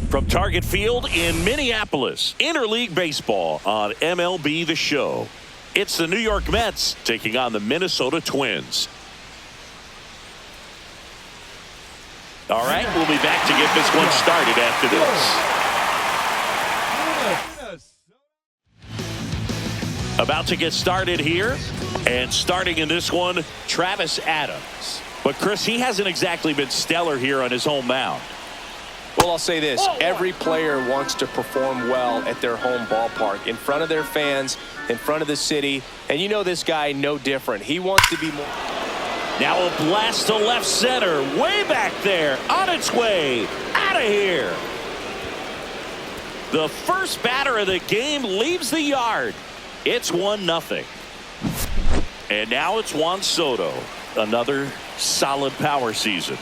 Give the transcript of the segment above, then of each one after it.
From Target Field in Minneapolis, interleague baseball on MLB The Show. It's the New York Mets taking on the Minnesota Twins. All right, we'll be back to get this one started after this. About to get started here, and starting in this one, Travis Adams. But Chris, he hasn't exactly been stellar here on his home mound. Well, I'll say this. Every player wants to perform well at their home ballpark, in front of their fans, in front of the city. And you know this guy no different. He wants to be more. Now a blast to left center. Way back there. On its way. Out of here. The first batter of the game leaves the yard. It's 1-0. And now it's Juan Soto. Another solid power season.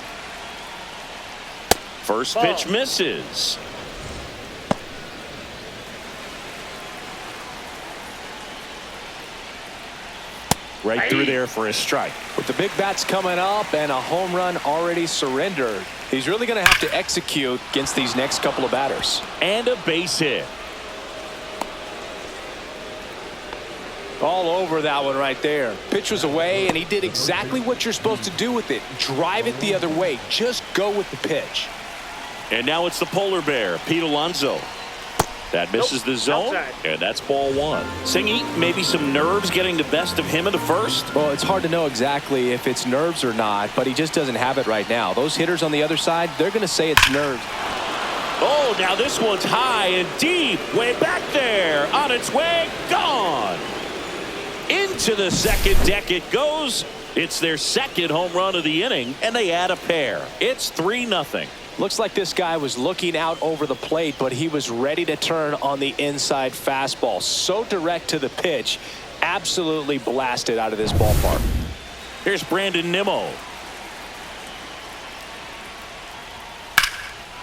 First pitch misses. Right through there for a strike. With the big bats coming up and a home run already surrendered, he's really going to have to execute against these next couple of batters. And a base hit. All over that one right there. Pitch was away, and he did exactly what you're supposed to do with it. Drive it the other way. Just go with the pitch. And now it's the polar bear, Pete Alonso. That misses the zone, and that's ball one. Singy, maybe some nerves getting the best of him in the first? Well, it's hard to know exactly if it's nerves or not, but he just doesn't have it right now. Those hitters on the other side, they're going to say it's nerves. Oh, now this one's high and deep. Way back there. On its way, gone. Into the second deck it goes. It's their second home run of the inning, and they add a pair. It's 3-0. Looks like this guy was looking out over the plate, but he was ready to turn on the inside fastball. So direct to the pitch. Absolutely blasted out of this ballpark. Here's Brandon Nimmo.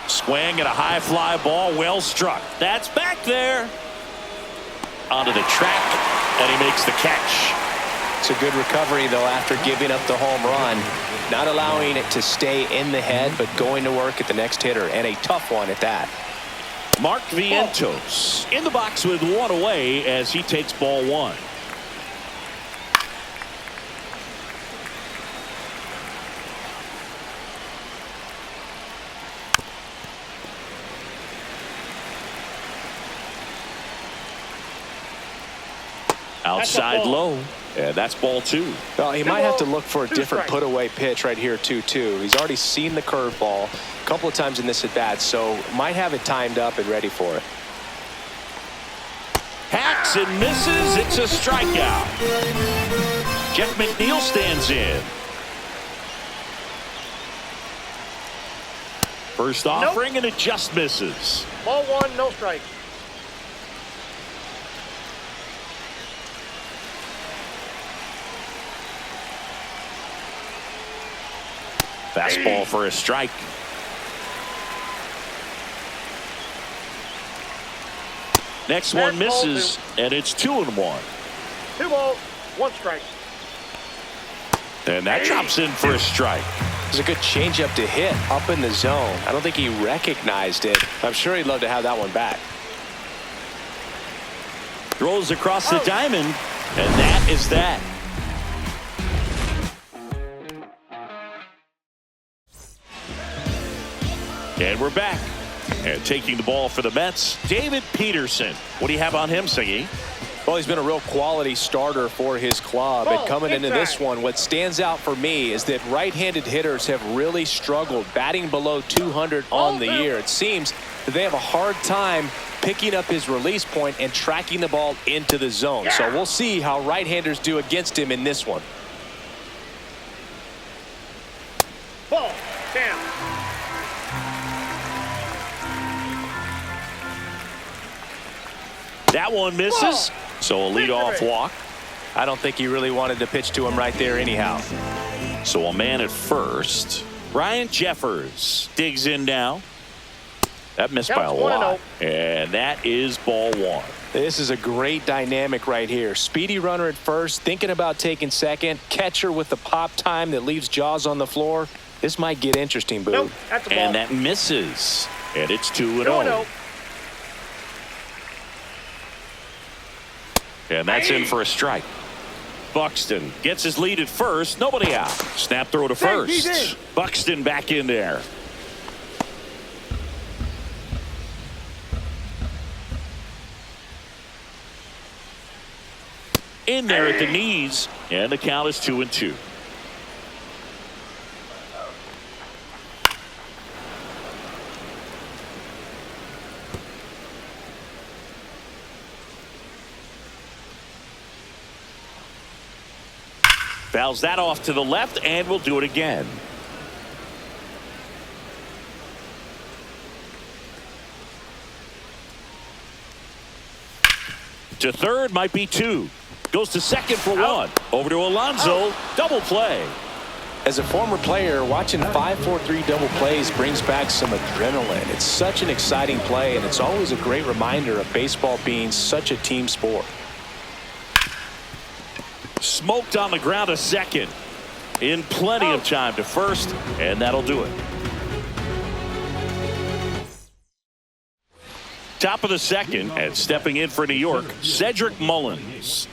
Swing and a high fly ball, well struck. That's back there. Onto the track, and he makes the catch. It's a good recovery, though, after giving up the home run. Not allowing it to stay in the head, but going to work at the next hitter, and a tough one at that. Mark Vientos in the box with one away as he takes ball one. Outside low. And that's ball two. Well, he might have to look for a different put-away pitch right here, 2-2. He's already seen the curveball a couple of times in this at-bat, so might have it timed up and ready for it. Hacks and misses. It's a strikeout. Jeff McNeil stands in. First offering, and it just misses. Ball one, no strike. Fastball for a strike. Next one misses, and it's 2-1. 2 balls, 1 strike. And that drops in for a strike. It's a good changeup to hit up in the zone. I don't think he recognized it. I'm sure he'd love to have that one back. Throws across the diamond, and that is that. And we're back. And taking the ball for the Mets, David Peterson. What do you have on him, Singy? Well, he's been a real quality starter for his club. And coming into this one, what stands out for me is that right-handed hitters have really struggled, batting below 200 on the year. It seems that they have a hard time picking up his release point and tracking the ball into the zone. So we'll see how right-handers do against him in this one. Ball, down. That one misses, so a leadoff walk. I don't think he really wanted to pitch to him right there anyhow. So a man at first. Ryan Jeffers digs in now. That missed by a lot. And that is ball one. This is a great dynamic right here. Speedy runner at first, thinking about taking second. Catcher with the pop time that leaves Jaws on the floor. This might get interesting, Boo. Nope, that's a ball. And that misses. And it's 2-0. 2-0. And that's in for a strike. Buxton gets his lead at first. Nobody out. Snap throw to first. Buxton back in there. In there at the knees. And the count is 2-2. Fouls that off to the left, and we'll do it again. To third, might be 2. Goes to second for 1. Over to Alonso. Double play. As a former player, watching 5-4-3 double plays brings back some adrenaline. It's such an exciting play, and it's always a great reminder of baseball being such a team sport. Smoked on the ground to second. In plenty of time to first, and that'll do it. Top of the second, and stepping in for New York, Cedric Mullins.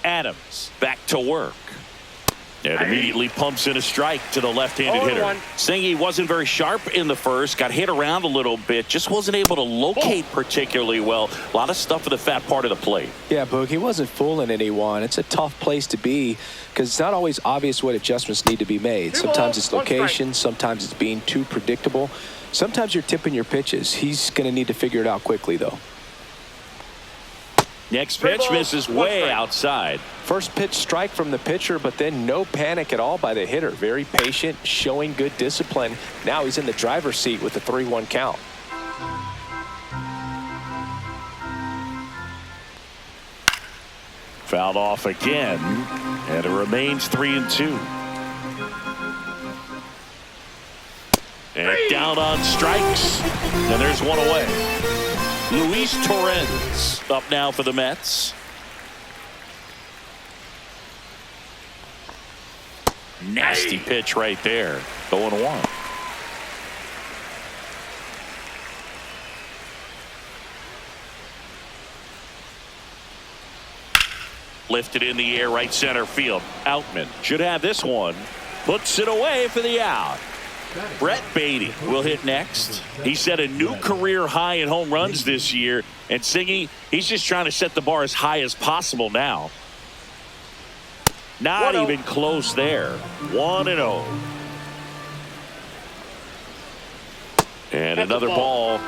Adams back to work. And immediately pumps in a strike to the left-handed hitter. Singy wasn't very sharp in the first. Got hit around a little bit. Just wasn't able to locate particularly well. A lot of stuff in the fat part of the plate. Yeah, Boog, he wasn't fooling anyone. It's a tough place to be because it's not always obvious what adjustments need to be made. Sometimes it's location. Sometimes it's being too predictable. Sometimes you're tipping your pitches. He's going to need to figure it out quickly, though. Next pitch misses way outside. First pitch strike from the pitcher, but then no panic at all by the hitter. Very patient, showing good discipline. Now he's in the driver's seat with the 3-1 count. Fouled off again, and it remains 3-2. And down on strikes, and there's one away. Luis Torrens up now for the Mets. Nasty pitch right there. 0-1. Lifted in the air, right center field. Outman should have this one. Puts it away for the out. Brett Beatty will hit next. He set a new career high in home runs this year. And Singy, he's just trying to set the bar as high as possible now. Not even close there. 1-0. And another ball.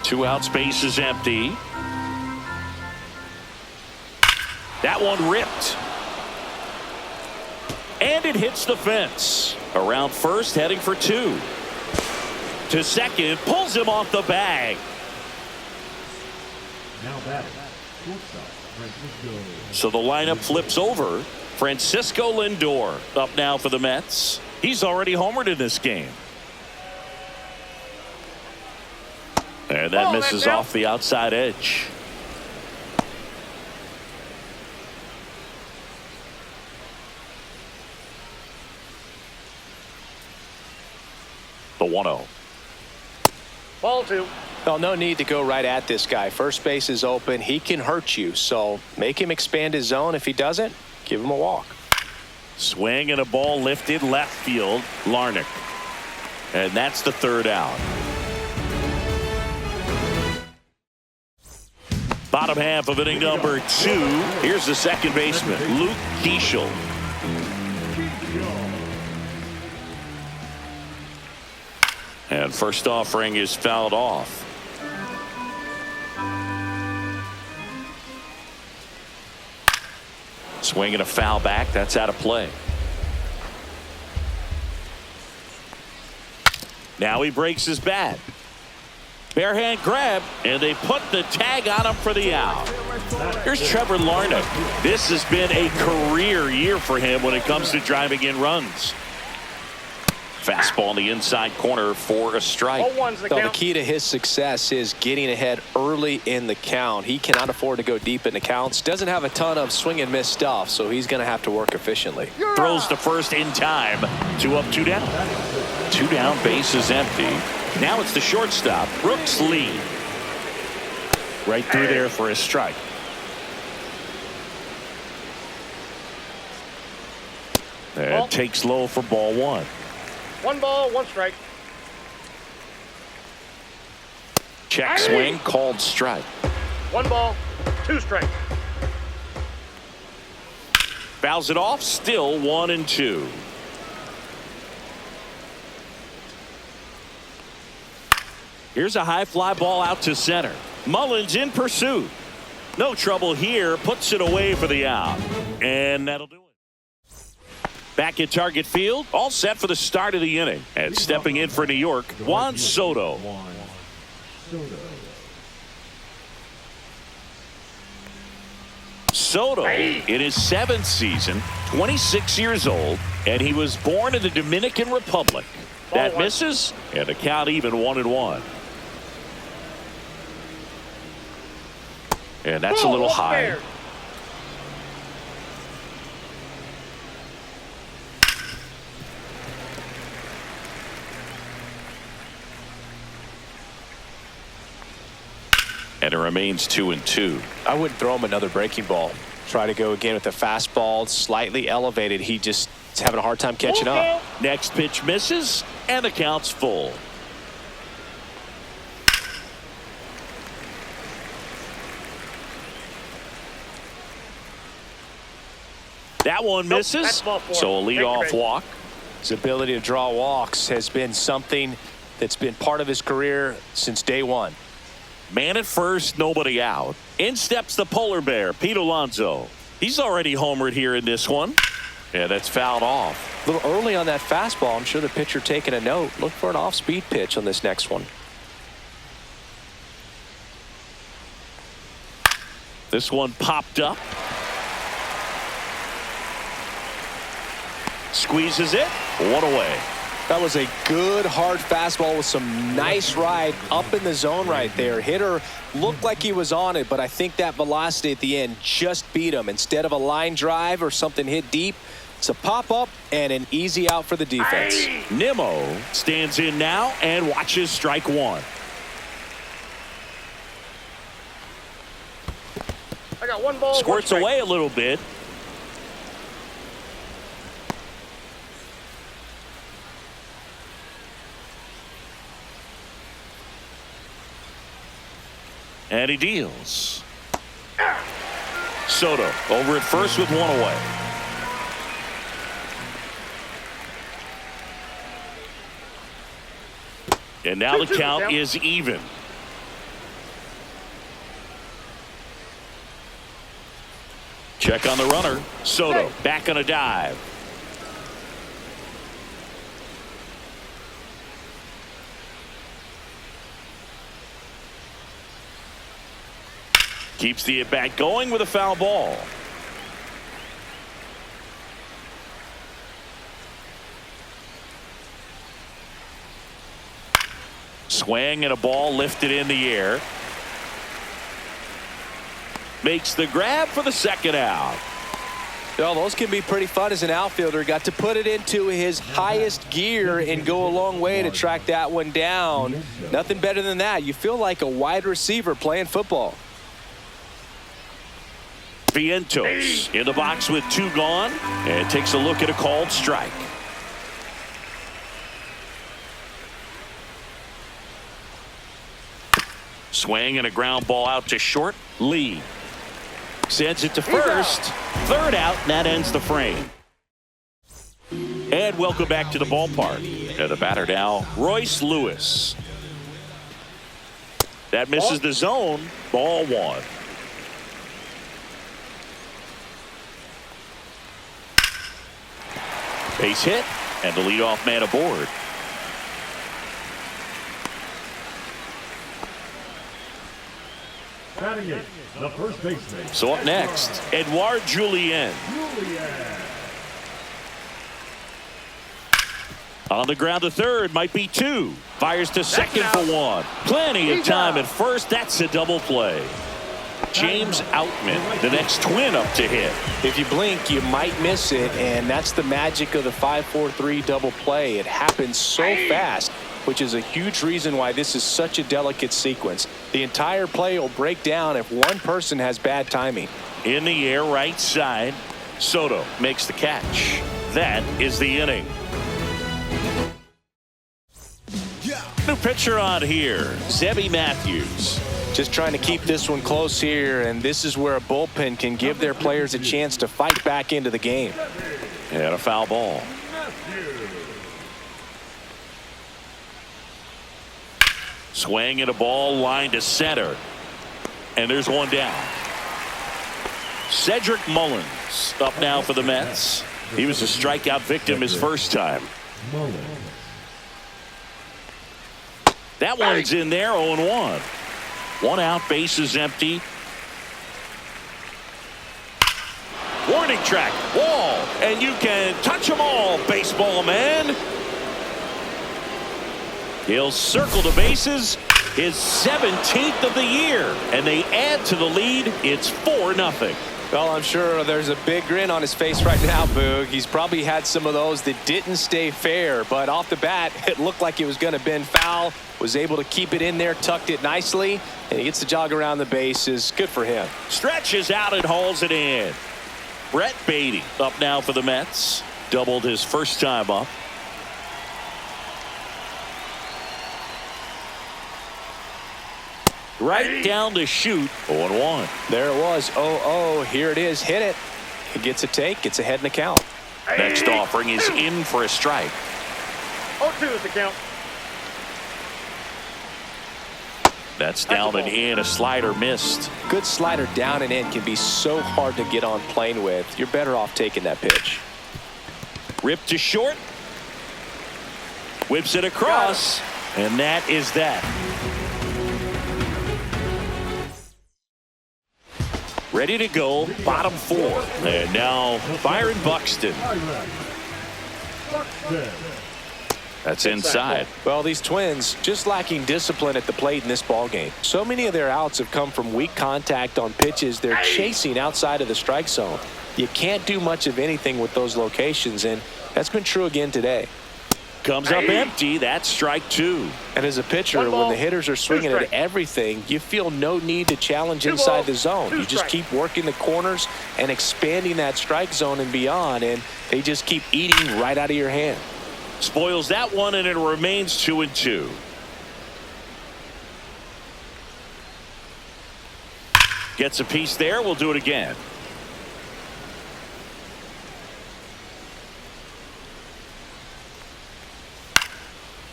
2 out, space is empty. That one ripped. And it hits the fence. Around first, heading for 2. To second, pulls him off the bag. Now batting, shortstop, Francisco. So the lineup flips over. Francisco Lindor up now for the Mets. He's already homered in this game. And that misses off the outside edge. The 1-0. Ball 2. Well, no need to go right at this guy. First base is open. He can hurt you. So make him expand his zone. If he doesn't, give him a walk. Swing and a ball lifted left field. Larnach. And that's the 3rd out. Bottom half of inning number 2. Here's the second baseman, Luke Keeschel. And first offering is fouled off. Swing and a foul back. That's out of play. Now he breaks his bat. Bare hand grab, and they put the tag on him for the out. Here's Trevor Larnach. This has been a career year for him when it comes to driving in runs. Fastball in the inside corner for a strike. The key to his success is getting ahead early in the count. He cannot afford to go deep in the counts. Doesn't have a ton of swing and miss stuff, so he's going to have to work efficiently. Throws to first in time. 2 up, 2 down. 2 down, bases empty. Now it's the shortstop, Brooks Lee. Right through there for a strike. And takes low for ball 1. 1 ball, 1 strike. Check swing, called strike. 1 ball, 2 strike. Fouls it off, still 1-2. Here's a high fly ball out to center. Mullins in pursuit. No trouble here, puts it away for the out. And that'll do it. Back at Target Field, all set for the start of the inning. And stepping in for New York, Juan Soto. Soto in his 7th season, 26 years old, and he was born in the Dominican Republic. That misses, and the count even 1-1. And that's a little high. And it remains 2-2. I wouldn't throw him another breaking ball. Try to go again with the fastball, slightly elevated. He just is having a hard time catching up. Next pitch misses, and the count's full. That one misses, so a leadoff walk. His ability to draw walks has been something that's been part of his career since day one. Man at first, nobody out. In steps the polar bear, Pete Alonso. He's already homered here in this one. Yeah, that's fouled off. A little early on that fastball. I'm sure the pitcher taking a note. Look for an off-speed pitch on this next one. This one popped up. Squeezes it. 1 away. That was a good hard fastball with some nice ride up in the zone right there. Hitter looked like he was on it, but I think that velocity at the end just beat him. Instead of a line drive or something hit deep, it's a pop-up and an easy out for the defense. Nimmo stands in now and watches strike 1. I got 1 ball. Squirts away a little bit. And he deals. Soto over at first with 1 away. And now the count is even. Check on the runner. Soto back on a dive. Keeps the at-bat going with a foul ball. Swing and a ball lifted in the air. Makes the grab for the second out. Well, those can be pretty fun as an outfielder. Got to put it into his highest gear and go a long way to track that one down. Nothing better than that. You feel like a wide receiver playing football. Vientos in the box with 2 gone and takes a look at a called strike. Swing and a ground ball out to short. Lee sends it to first. 3rd out, and that ends the frame. And welcome back to the ballpark. And the batter now, Royce Lewis. That misses the zone. Ball 1. Base hit, and the leadoff man aboard. Batting it, the first baseman. So up next, Edouard Julien. On the ground to 3rd, might be 2. Fires to second for 1. Plenty of time at first. That's a double play. James Outman, the next twin up to hit. If you blink, you might miss it, and that's the magic of the 5-4-3 double play. It happens so fast, which is a huge reason why this is such a delicate sequence. The entire play will break down if one person has bad timing. In the air, right side. Soto makes the catch. That is the inning. New pitcher on here, Zebby Matthews. Just trying to keep this one close here, and this is where a bullpen can give their players a chance to fight back into the game. And a foul ball. Swing and a ball line to center. And there's one down. Cedric Mullins up now for the Mets. He was a strikeout victim his first time. That one's in there, 0-1. One out, bases empty. Warning track, wall, and you can touch them all, baseball man. He'll circle the bases, his 17th of the year, and they add to the lead. It's 4-0. Well, I'm sure there's a big grin on his face right now, Boog. He's probably had some of those that didn't stay fair, but off the bat, it looked like it was going to bend foul. Was able to keep it in there, tucked it nicely, and he gets the jog around the bases. Good for him. Stretches out and hauls it in. Brett Beatty up now for the Mets. Doubled his first time up. Right down to shoot, 0-1. There it was, 0-0. Here it is, hit it. He gets a take, gets ahead in the count. Next offering is in for a strike. 0-2 is the count. That's down and in. A slider missed. Good slider down and in can be so hard to get on plane with. You're better off taking that pitch. Ripped to short. Whips it across. And that is that. Ready to go, bottom four. And now Byron Buxton. That's inside. Well, these Twins just lacking discipline at the plate in this ballgame. So many of their outs have come from weak contact on pitches they're chasing outside of the strike zone. You can't do much of anything with those locations, and that's been true again today. Comes up empty. That's strike two. And as a pitcher, when the hitters are swinging at everything, you feel no need to challenge inside the zone. You just keep working the corners and expanding that strike zone and beyond, and they just keep eating right out of your hand. Spoils that one, and it remains 2-2. Gets a piece there. We'll do it again.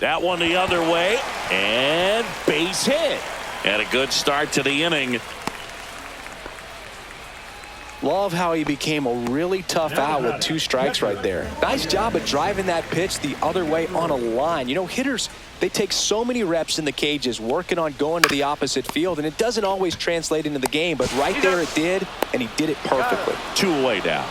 That one the other way, and base hit. And a good start to the inning. Love how he became a really tough out with 2 strikes right there. Nice job of driving that pitch the other way on a line. You know, hitters, they take so many reps in the cages working on going to the opposite field, and it doesn't always translate into the game, but right there it did, and he did it perfectly. 2 away now.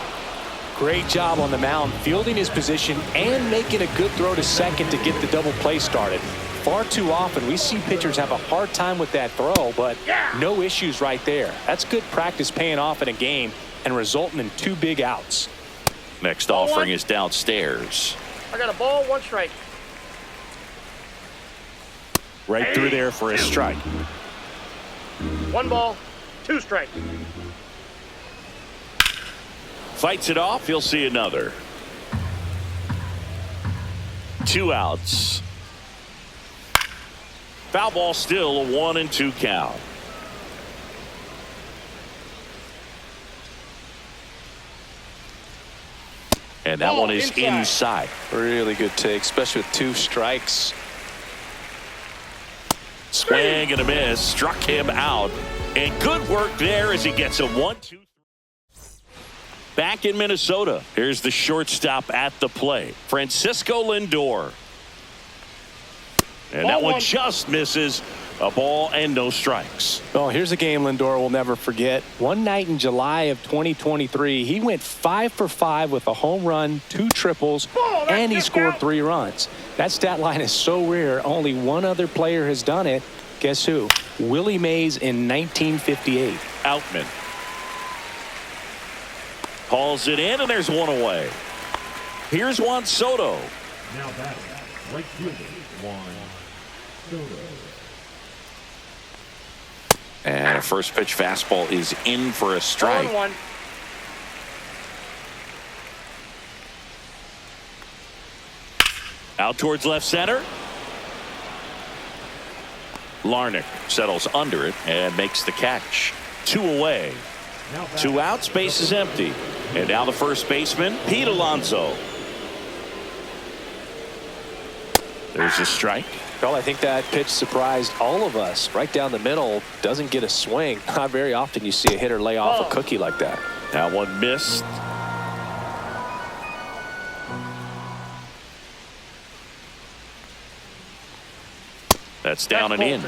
Great job on the mound, fielding his position and making a good throw to second to get the double play started. Far too often we see pitchers have a hard time with that throw, but no issues right there. That's good practice paying off in a game and resulting in 2 big outs. Next offering is downstairs. I got a ball, 1 strike. Right through there for a strike. 1 ball, 2 strikes. Fights it off. He'll see another. 2 outs. Foul ball still, a 1-2 count. And that one is inside. Really good take, especially with 2 strikes. Swing and a miss. Struck him out. And good work there as he gets a 1-2. Back in Minnesota, here's the shortstop at the plate, Francisco Lindor. And that one just misses. A ball and no strikes. Well, here's a game Lindor will never forget. One night in July of 2023, he went 5 for 5 with a home run, 2 triples, and he scored 3 runs. That stat line is so rare, only one other player has done it. Guess who? Willie Mays in 1958. Outman hauls it in, and there's one away. Here's Juan Soto. Now batting, right fielder, Juan Soto. And a first pitch fastball is in for a strike. 1-1. Out towards left center. Larnach settles under it and makes the catch. 2 away. 2 outs, base is empty. And now the first baseman, Pete Alonso. There's a strike. Well, I think that pitch surprised all of us. Right down the middle, doesn't get a swing. Not very often you see a hitter lay off a cookie like that. That one missed. That's down and in.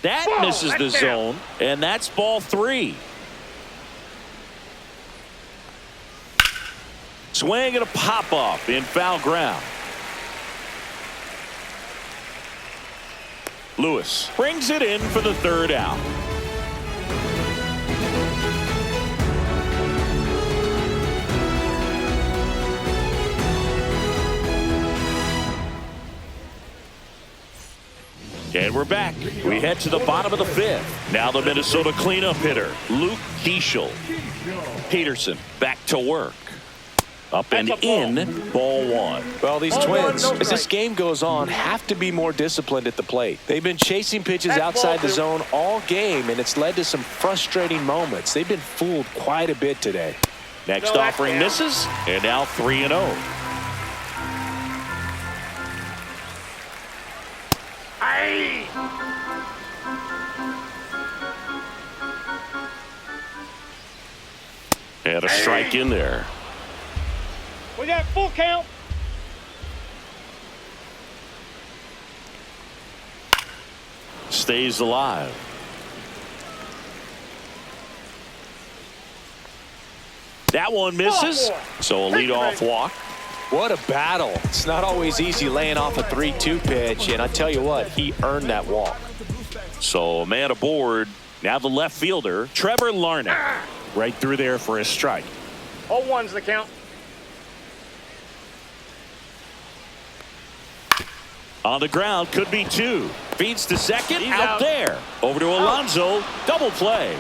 That misses the zone, and that's ball 3. Swing and a pop-up in foul ground. Lewis brings it in for the 3rd out. And we're back. We head to the bottom of the 5th. Now the Minnesota cleanup hitter, Luke Keeschel. Peterson back to work. Up and in, ball 1. Well, these Twins, as this game goes on, have to be more disciplined at the plate. They've been chasing pitches outside the zone all game, and it's led to some frustrating moments. They've been fooled quite a bit today. Next offering misses, and now 3-0. And a strike in there. We got full count. Stays alive. That one misses. So a leadoff walk. What a battle. It's not always easy laying off a 3-2 pitch, and I tell you what, he earned that walk. So a man aboard. Now the left fielder, Trevor Larnach. Right through there for a strike. 0-1's the count. On the ground, could be 2. Feeds to second, out there. Over to Alonso, double play.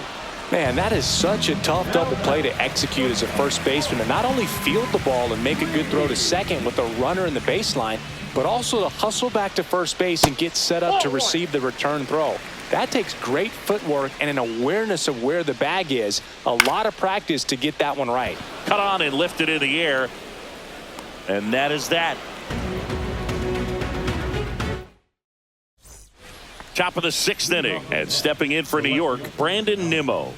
Man, that is such a tough double play to execute as a first baseman, to not only field the ball and make a good throw to second with a runner in the baseline, but also to hustle back to first base and get set up to receive the return throw. That takes great footwork and an awareness of where the bag is. A lot of practice to get that one right. Cut on and lifted in the air. And that is that. Top of the 6th inning, and stepping in for New York, Brandon Nimmo.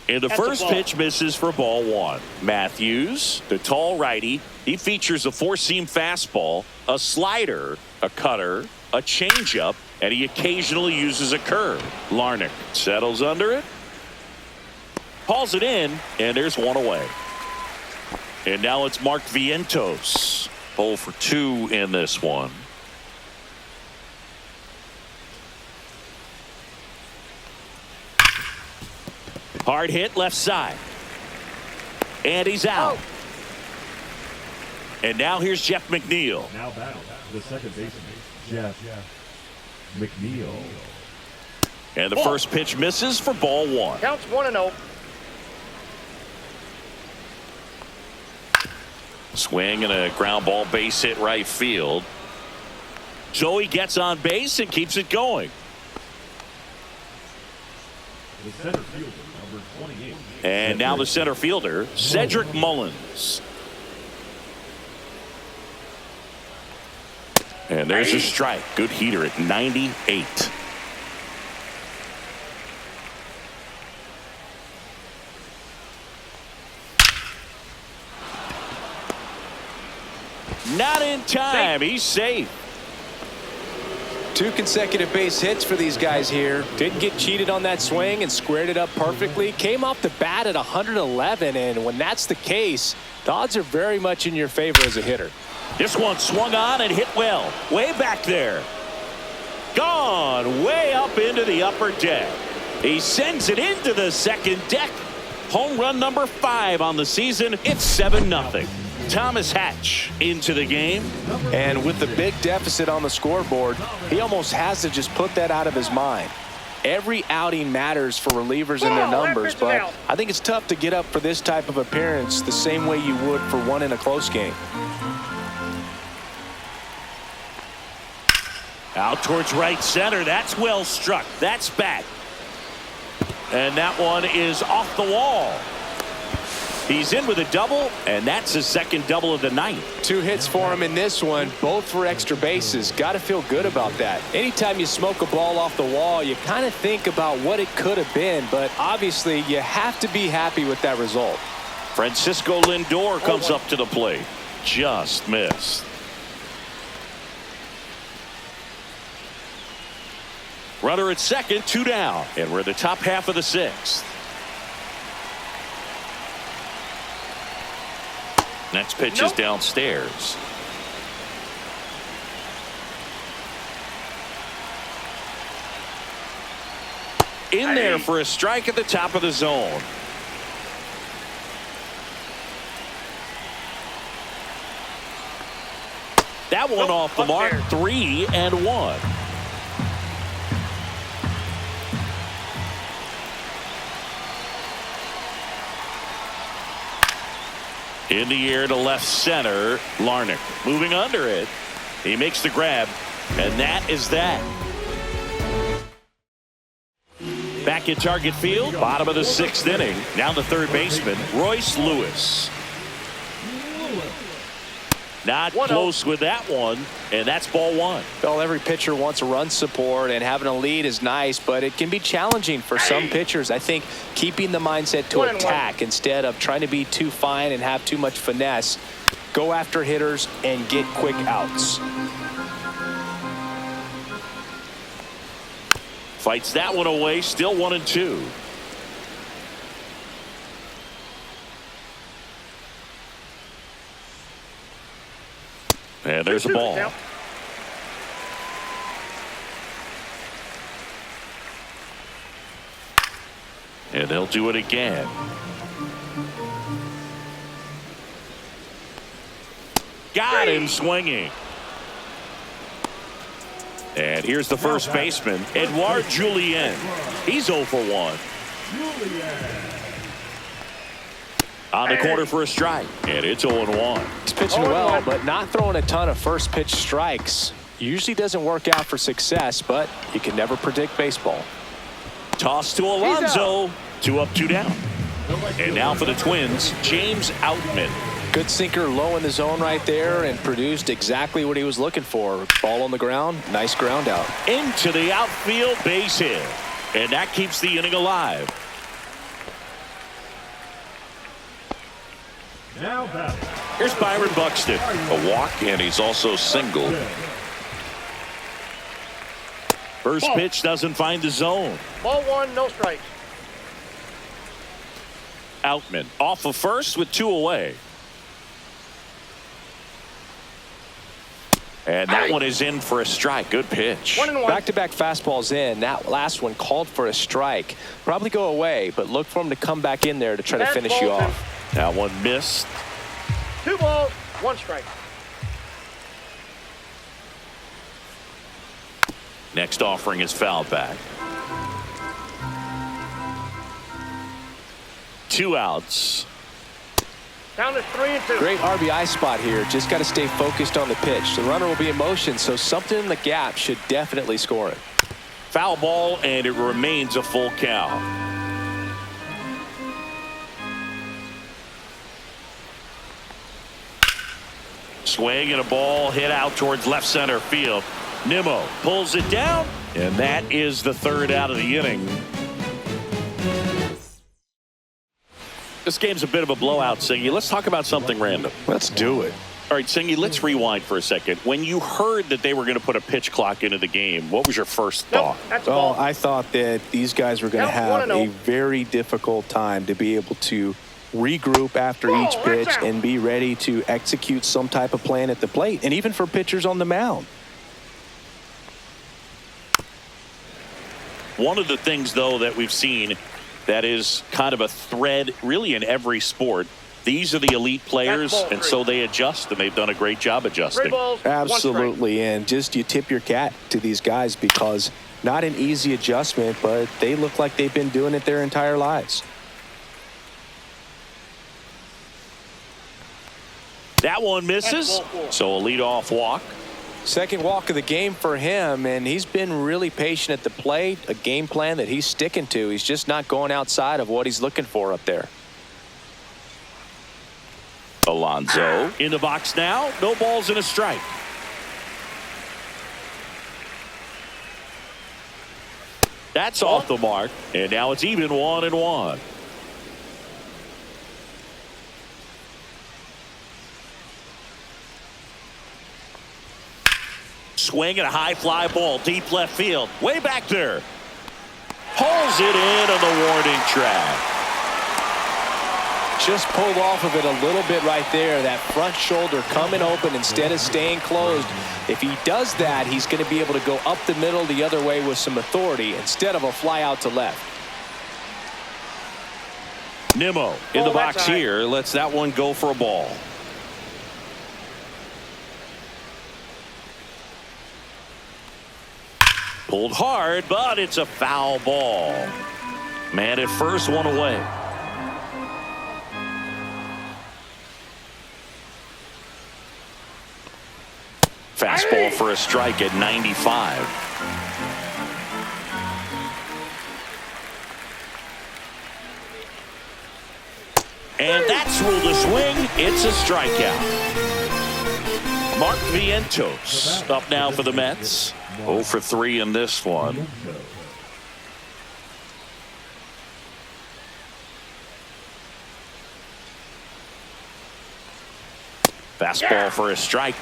And the first pitch misses for ball 1. Matthews, the tall righty, he features a 4-seam fastball, a slider, a cutter, a changeup, and he occasionally uses a curve. Larnach settles under it, hauls it in, and there's one away. And now it's Mark Vientos. 0 for 2 in this one. Hard hit left side. And he's out. And now here's Jeff McNeil. Now battle the second baseman, Jeff McNeil. And the first pitch misses for ball 1. Counts 1-0. Swing and a ground ball base hit right field. Joey gets on base and keeps it going. The center fielder, number 28. And now the center fielder, Cedric Mullins. And there's a strike. Good heater at 98. Not in time. He's safe. 2 consecutive base hits for these guys here. Didn't get cheated on that swing and squared it up perfectly. Came off the bat at 111, and when that's the case, the odds are very much in your favor as a hitter. This one swung on and hit well. Way back there. Gone way up into the upper deck. He sends it into the second deck. Home run number 5 on the season. It's 7-0. Thomas Hatch into the game. And with the big deficit on the scoreboard, he almost has to just put that out of his mind. Every outing matters for relievers and their numbers, but I think it's tough to get up for this type of appearance the same way you would for one in a close game. Out towards right center. That's well struck. That's back. And that one is off the wall. He's in with a double, and that's his second double of the night. 2 hits for him in this one, both for extra bases. Got to feel good about that. Anytime you smoke a ball off the wall, you kind of think about what it could have been, but obviously you have to be happy with that result. Francisco Lindor comes up to the plate. Just missed. Runner at second, 2 down, and we're in the top half of the 6th. Next pitch is downstairs. In there for a strike at the top of the zone. That one off the mark. 3-1. In the air to left center. Larnach moving under it. He makes the grab, and that is that. Back at Target Field, bottom of the 6th inning. Now the third baseman, Royce Lewis. Not close with that one, and that's ball 1. Well, every pitcher wants a run support, and having a lead is nice, but it can be challenging for some pitchers. I think keeping the mindset to attack instead of trying to be too fine and have too much finesse. Go after hitters and get quick outs. Fights that one away, still 1-2. And there's the ball. And they'll do it again. Got him swinging. And here's the first baseman, Edouard Julien. He's 0 for 1. On the corner for a strike, and it's 0-1. He's pitching well, but not throwing a ton of first pitch strikes. Usually doesn't work out for success, but you can never predict baseball. Toss to Alonso. 2 up, 2 down. And now for the Twins, James Outman. Good sinker low in the zone right there and produced exactly what he was looking for. Ball on the ground, nice ground out. Into the outfield, base hit. And that keeps the inning alive. Now back. Here's Byron Buxton. A walk, and he's also single. First pitch doesn't find the zone. Ball 1, no strike. Outman off of first with 2 away. And that one is in for a strike. Good pitch. 1-1. Back-to-back fastballs in. That last one called for a strike. Probably go away, but look for him to come back in there to try to finish you off. That one missed. 2 balls, 1 strike. Next offering is fouled back. 2 outs. Down to 3-2. Great RBI spot here. Just got to stay focused on the pitch. The runner will be in motion, so something in the gap should definitely score it. Foul ball, and it remains a full count. Swing and a ball hit out towards left center field. Nimmo pulls it down, and that is the 3rd out of the inning. This game's a bit of a blowout, Siggy. Let's talk about something random. Let's do it. All right, Singy, let's rewind for a second. When you heard that they were going to put a pitch clock into the game, what was your first thought? That's a Well, ball. I thought that these guys were going to have a very difficult time to be able to regroup after each pitch and be ready to execute some type of plan at the plate, and even for pitchers on the mound. One of the things, though, that we've seen that is kind of a thread really in every sport, these are the elite players, and so they adjust, and they've done a great job adjusting. 3 balls, 1 strike. Absolutely, and just you tip your cap to these guys because not an easy adjustment, but they look like they've been doing it their entire lives. That one misses, so a leadoff walk. Second walk of the game for him, and he's been really patient at the plate, a game plan that he's sticking to. He's just not going outside of what he's looking for up there. Alonso in the box now. No balls and a strike. That's off the mark, and now it's even 1-1. Swing and a high fly ball deep left field, way back there. Pulls it in on the warning track. Just pulled off of it a little bit right there. That front shoulder coming open instead of staying closed. If he does that, he's going to be able to go up the middle the other way with some authority instead of a fly out to left. Nimmo in the box here lets that one go for a ball. Pulled hard, but it's a foul ball. Man at first, one away. Fastball for a strike at 95. And that's ruled a swing. It's a strikeout. Mark Vientos up now for the Mets. 0 for 3 in this one. Fastball for a strike.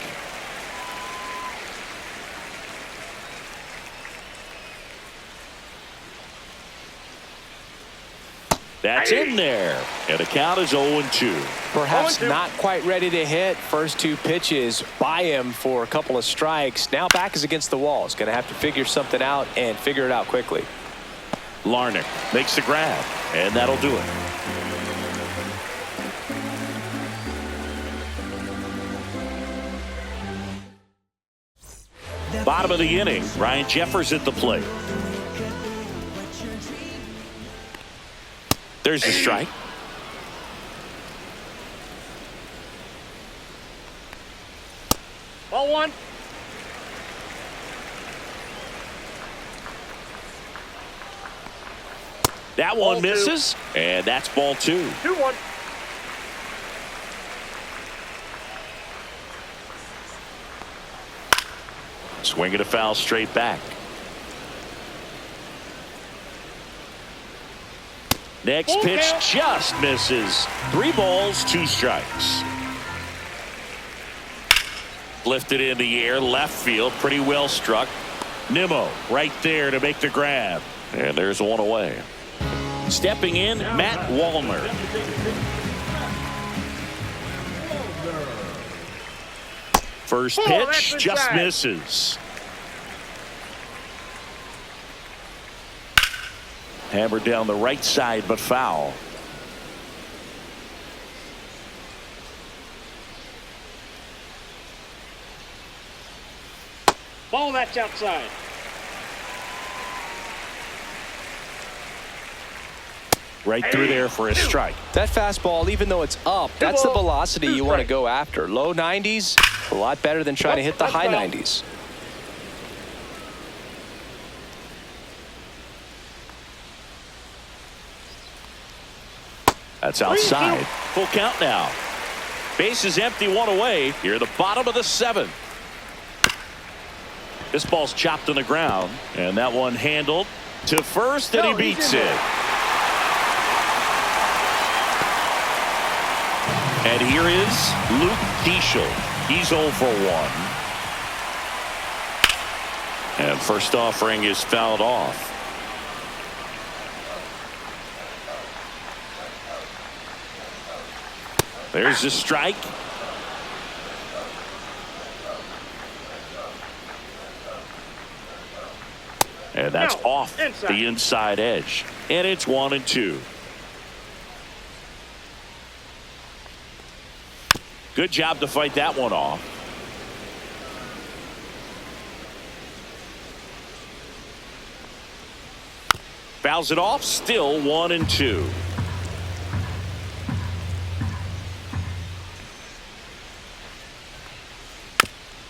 That's in there. And the count is 0-2. Perhaps not quite ready to hit. First 2 pitches by him for a couple of strikes. Now back is against the wall. He's going to have to figure something out and figure it out quickly. Larnach makes the grab, and that'll do it. Bottom of the inning, Ryan Jeffers at the plate. There's the strike. Ball 1. That one misses, and that's ball 2. 2-1. Swing and a foul straight back. Next pitch just misses. 3 balls, 2 strikes. Lifted in the air, left field, pretty well struck. Nimmo right there to make the grab. And there's one away. Stepping in, Matt Wallner. First pitch just misses. Hammered down the right side, but foul. Ball that's outside. Right through there for a strike. That fastball, even though it's up, that's the velocity you want to go after. Low 90s, a lot better than trying to hit the high 90s. That's outside. Full count now. Base is empty, 1 away. Here at the bottom of the 7th. This ball's chopped on the ground, and that one handled to first, and he beats it. And here is Luke Keeschel. He's 0 for 1. And first offering is fouled off. There's the strike. And that's off the inside edge. And it's 1-2. Good job to fight that one off. Fouls it off. Still 1-2.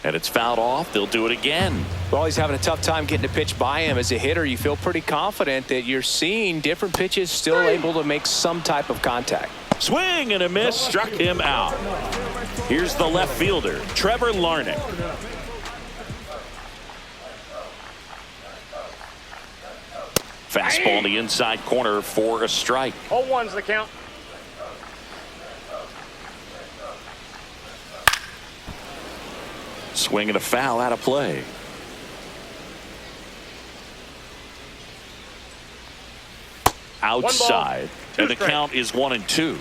And it's fouled off. They'll do it again. Well, he's having a tough time getting a pitch by him. As a hitter, you feel pretty confident that you're seeing different pitches still able to make some type of contact. Swing and a miss, struck him out. Here's the left fielder, Trevor Larnach. Fastball in the inside corner for a strike. 0-1's the count. Swing and a foul out of play. Outside, and the count is 1-2.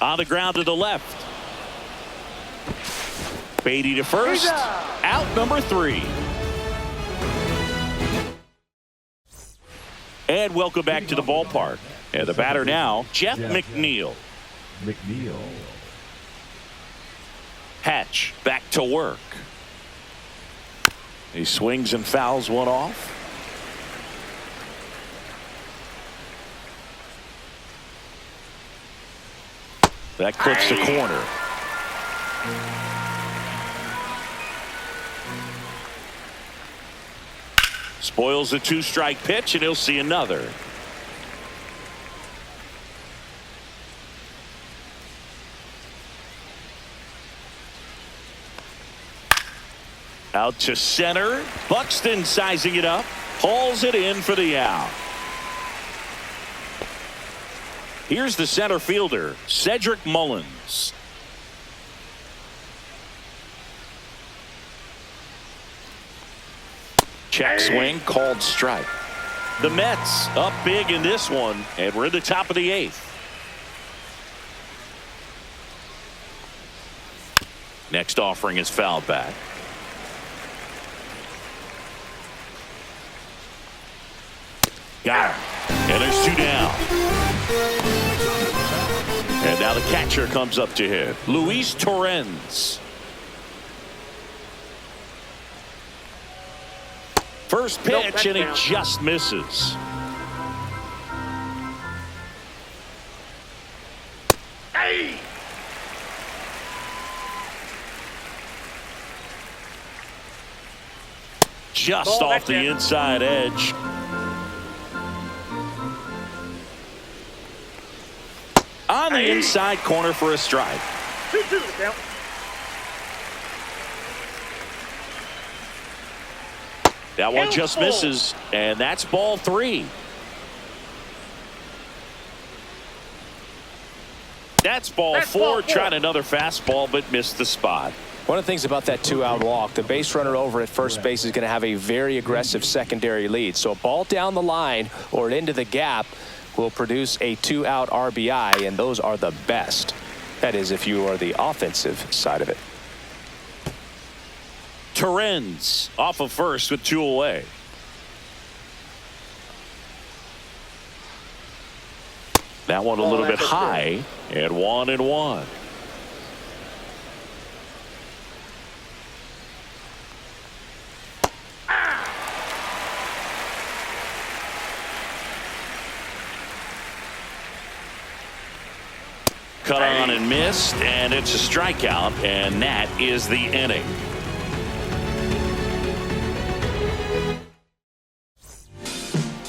On the ground to the left. Beatty to first. Out number 3. And welcome back to the ballpark. And the batter now, Jeff McNeil. Hatch back to work. He swings and fouls one off. That clips the corner. Spoils the 2-strike pitch, and he'll see another. Out to center. Buxton sizing it up. Hauls it in for the out. Here's the center fielder, Cedric Mullins. Check swing, called strike. The Mets up big in this one, and we're in the top of the 8th. Next offering is fouled back. Got him. And there's 2 down. And now the catcher comes up to hit. Luis Torrens. First pitch, and he just misses. Hey! Just off the inside edge. On the inside corner for a strike. 2-2 count. That one just misses, and that's ball 3. That's ball 4. Trying another fastball, but missed the spot. One of the things about that 2-out walk, the base runner over at first base is going to have a very aggressive secondary lead. So a ball down the line or into the gap will produce a 2-out RBI, and those are the best. That is, if you are the offensive side of it. Torrens off of first with 2 away. That one a little bit high, and 1-1. Cut on and missed, and it's a strikeout, and that is the inning.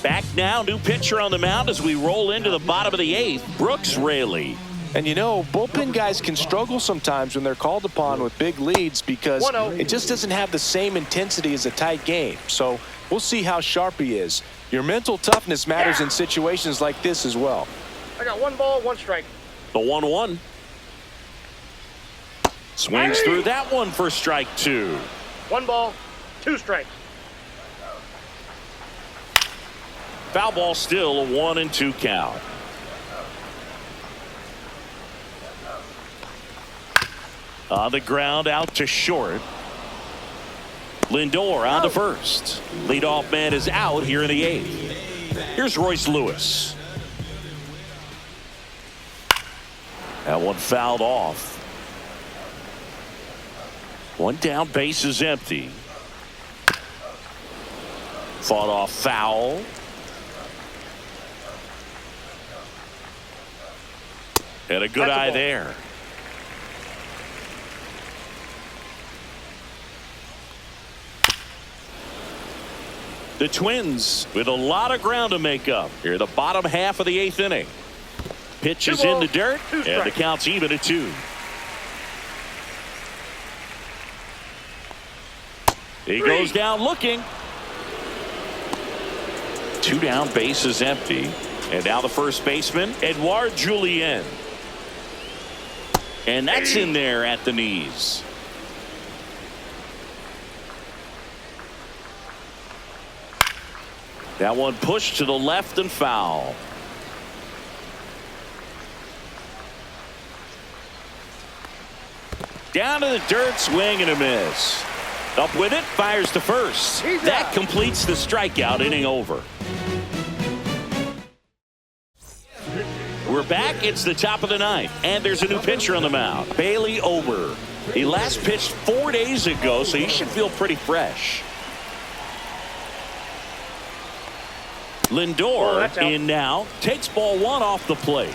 Back now, new pitcher on the mound as we roll into the bottom of the 8th, Brooks Raley. And you know, bullpen guys can struggle sometimes when they're called upon with big leads because it just doesn't have the same intensity as a tight game. So we'll see how sharp he is. Your mental toughness matters in situations like this as well. I got 1 ball, 1 strike. The 1-1. Swings through that one for strike 2. 1 ball, 2 strikes. Foul ball, still a 1-2 count. On the ground, out to short. Lindor on to first. Leadoff man is out here in the 8th. Here's Royce Lewis. That one fouled off. 1 down, base is empty. Fought off foul. Had a good eye there. The Twins with a lot of ground to make up here, the bottom half of the 8th inning. Pitch is in the dirt, and the count's even at 2. He goes down looking. 2 down, base is empty. And now the first baseman, Edouard Julien. And that's in there at the knees. That one pushed to the left and foul. Down to the dirt, swing and a miss. Up with it, fires to first. That completes the strikeout, inning over. We're back. It's the top of the 9th, and there's a new pitcher on the mound, Bailey Ober. He last pitched 4 days ago, so he should feel pretty fresh. Lindor in now, takes ball 1 off the plate.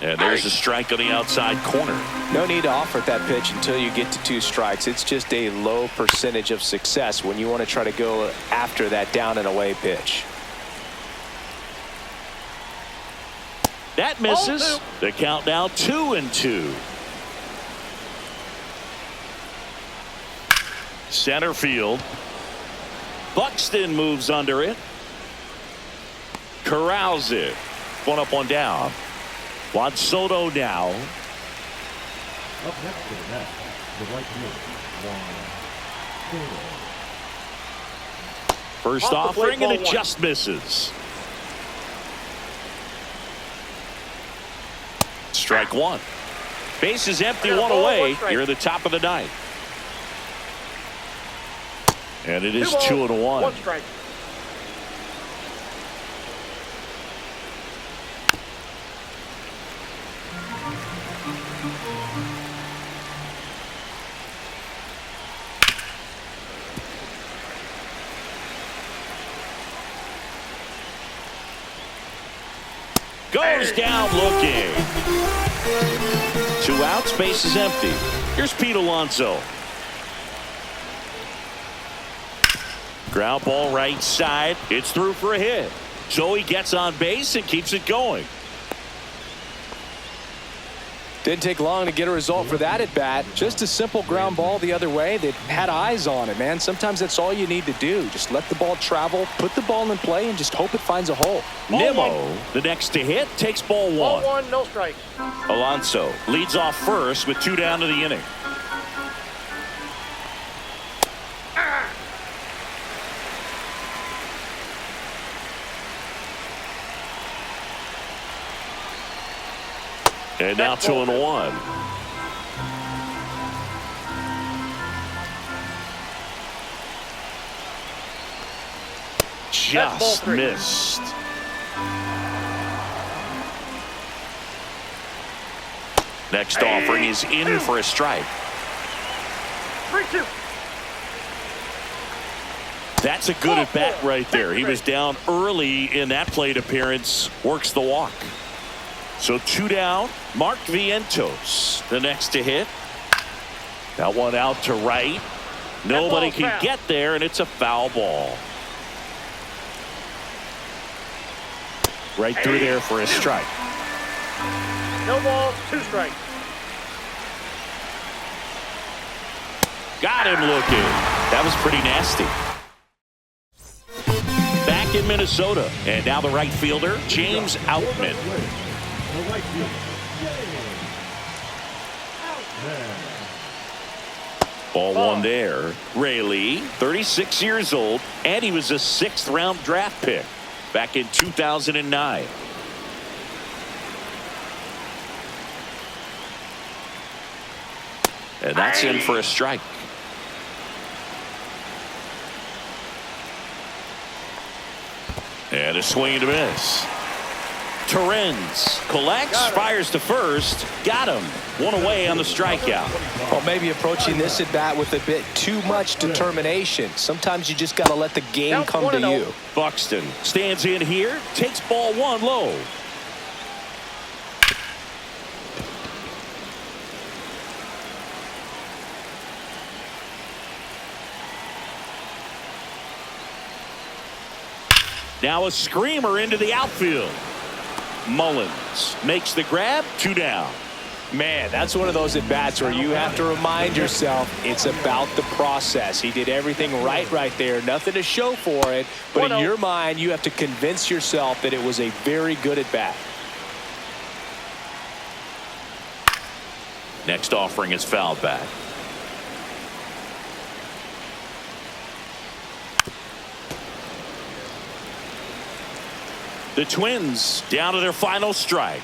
And there's a strike on the outside corner. No need to offer that pitch until you get to 2 strikes. It's just a low percentage of success when you want to try to go after that down and away pitch. That misses. The count now 2-2. Center field. Buxton moves under it. Corrals it. 1 up, 1 down. Juan Soto now. Up next to the net, the right fielder, Juan Soto. First offering, and it just misses. Strike 1. Base is empty, 1 away. You're at the top of the 9th. And it is 2-1. 1 strike. Goes down looking. 2 outs, base is empty. Here's Pete Alonso. Ground ball right side. It's through for a hit. So he gets on base and keeps it going. Didn't take long to get a result for that at bat. Just a simple ground ball the other way. They had eyes on it, man. Sometimes that's all you need to do. Just let the ball travel, put the ball in play, and just hope it finds a hole. Nimmo, the next to hit, takes ball 1. Ball 1, no strike. Alonso leads off first with 2 down to the inning. And now 2-1. Just missed. Next offering is in for a strike. 3-2. That's a good at bat right there. He was down early in that plate appearance. Works the walk. So 2 down. Mark Vientos, the next to hit. That one out to right. Nobody can get there, and it's a foul ball. Right through there for a strike. No ball, 2 strikes. Got him looking. That was pretty nasty. Back back in Minnesota. And now the right fielder, James Outman. The right fielder, James Outman. Ball one there. Rayleigh, 36 years old, and he was a 6th-round draft pick back in 2009. And that's in for a strike. And a swing and a miss. Torrens collects, fires to first, got him. One away on the strikeout. Well, maybe approaching this at bat with a bit too much determination. Sometimes you just got to let the game come to you. Buxton stands in here, takes ball one low. Now a screamer into the outfield. Mullins makes the grab, 2 down. Man, that's one of those at-bats where you have to remind yourself it's about the process. He did everything right there. Nothing to show for it. But in your mind, you have to convince yourself that it was a very good at-bat. Next offering is fouled back. The Twins down to their final strike.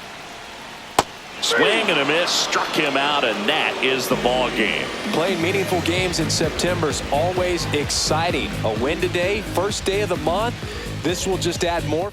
Swing and a miss, struck him out, and that is the ball game. Playing meaningful games in September is always exciting. A win today, first day of the month. This will just add more.